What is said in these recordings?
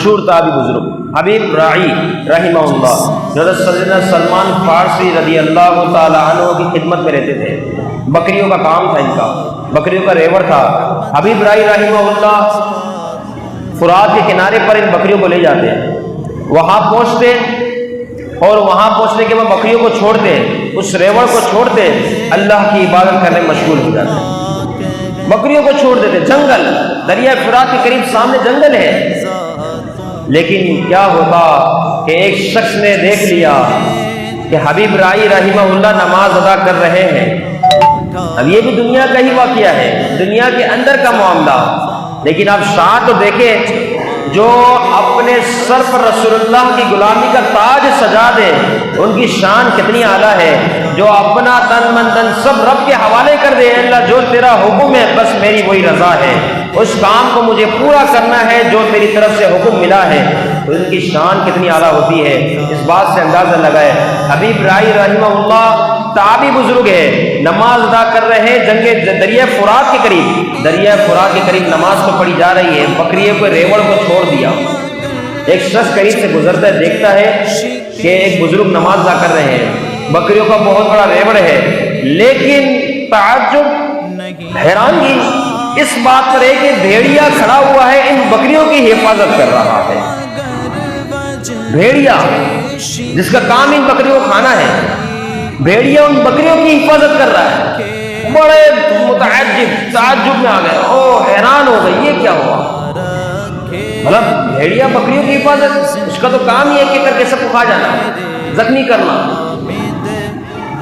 مشہور تابعی بزرگ حبیب راعی رحمہ اللہ، حضرت سیدنا سلمان فارسی رضی اللہ تعالی عنہ کی خدمت میں رہتے تھے، بکریوں کا کام تھا، ان کا بکریوں کا ریوڑ تھا۔ حبیب راعی رحمہ اللہ فرات کے کنارے پر ان بکریوں کو لے جاتے ہیں، وہاں پہنچتے اور وہاں پہنچنے کے بعد بکریوں کو چھوڑتے ہیں، اس ریوڑ کو چھوڑتے ہیں، اللہ کی عبادت کرنے میں مشغول ہو جاتے ہیں، بکریوں کو چھوڑ دیتے۔ جنگل، دریا فرات کے قریب سامنے جنگل ہے، لیکن کیا ہوتا کہ ایک شخص نے دیکھ لیا کہ حبیب راعی رحمہ اللہ نماز ادا کر رہے ہیں۔ اب یہ بھی دنیا کا ہی واقعہ ہے، دنیا کے اندر کا معاملہ، لیکن آپ شان تو دیکھیں، جو اپنے سر پر رسول اللہ کی غلامی کا تاج سجا دے، ان کی شان کتنی اعلیٰ ہے، جو اپنا تن من دن سب رب کے حوالے کر دے، اللہ جو تیرا حکم ہے بس میری وہی رضا ہے، اس کام کو مجھے پورا کرنا ہے جو میری طرف سے حکم ملا ہے، تو ان کی شان کتنی اعلیٰ ہوتی ہے۔ اس بات سے اندازہ لگائے حبیب راعی رحمہ اللہ تابعی بزرگ ہے، نماز ادا کر رہے ہیں، جنگ دریا فرات کے قریب، دریا فرات کے قریب نماز تو پڑھی جا رہی ہے، بکریوں کو ریوڑ کو چھوڑ دیا۔ ایک شخص قریب سے گزرتا ہے، دیکھتا ہے کہ ایک بزرگ نماز ادا کر رہے ہیں، بکریوں کا بہت بڑا ریوڑ ہے، لیکن تعجب، حیرانگی اس بات پر ہے کہ بھیڑیا کھڑا ہوا ہے، ان بکریوں کی حفاظت کر رہا ہے۔ بھیڑیا جس کا کام ان بکریوں کو کھانا ہے، بھیڑیا ان بکریوں کی حفاظت کر رہا ہے۔ بڑے تعجب میں آ گئے، او حیران ہو گئے، یہ کیا ہوا؟ مطلب بھیڑیا بکریوں کی حفاظت، اس کا تو کام ہی ہے کہ کر کے سب کو کھا جانا، زخمی کرنا۔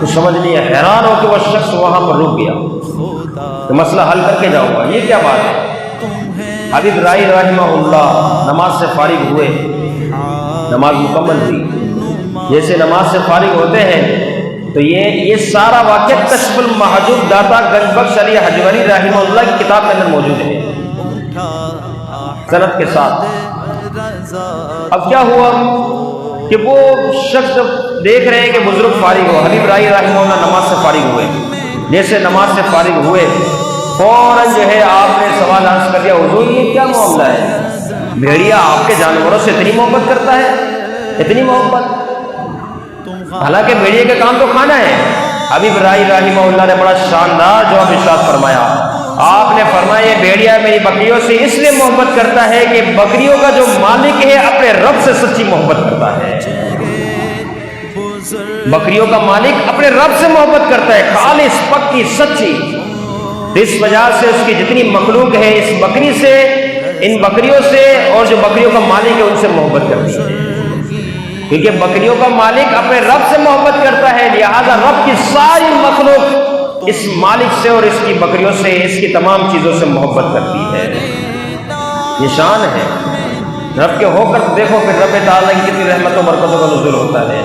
تو سمجھ لیا، حیران ہو کہ وہ شخص وہاں پر رک گیا کہ مسئلہ حل کر کے جاؤں گا، یہ کیا بات ہے؟ حبیب راعی رحمہ اللہ نماز سے فارغ ہوئے، نماز مکمل ہوئی، جیسے نماز سے فارغ ہوتے ہیں تو یہ سارا واقعہ کشف المحجوب داتا گنج بخش علی حجوری رحمہ اللہ کی کتاب کے اندر موجود ہے سند کے ساتھ۔ اب کیا ہوا کہ وہ شخص دیکھ رہے ہیں کہ بزرگ فارغ ہو، حبیب راعی رحمہ اللہ نماز سے فارغ ہوئے، جیسے نماز سے فارغ ہوئے فوراً جو ہے آپ نے سوال عرض کر دیا، حضور یہ کیا معاملہ ہے؟ بھیڑیا آپ کے جانوروں سے اتنی محبت کرتا ہے، اتنی محبت؟ حالانکہ بھیڑیے کا کام تو کھانا ہے۔ حبیب راعی رحمہ اللہ نے بڑا شاندار جواب ارشاد فرمایا، آپ نے فرمایا یہ بھیڑیا میری بکریوں سے اس لیے محبت کرتا ہے کہ بکریوں کا جو مالک ہے اپنے رب سے سچی محبت کرتا ہے، بکریوں کا مالک اپنے رب سے محبت کرتا ہے، خالص پکی سچی۔ اس وجہ سے اس کی جتنی مخلوق ہے اس بکری سے، ان بکریوں سے، اور جو بکریوں کا مالک ہے ان سے محبت کرتی ہے، کیونکہ بکریوں کا مالک اپنے رب سے محبت کرتا ہے، لہذا رب کی ساری مخلوق اس مالک سے اور اس کی بکریوں سے، اس کی تمام چیزوں سے محبت کرتی ہے۔ یہ شان ہے، رب کے ہو کر دیکھو پھر رب تعالیٰ کی کتنی رحمت و برکتوں کا نزول ہوتا ہے۔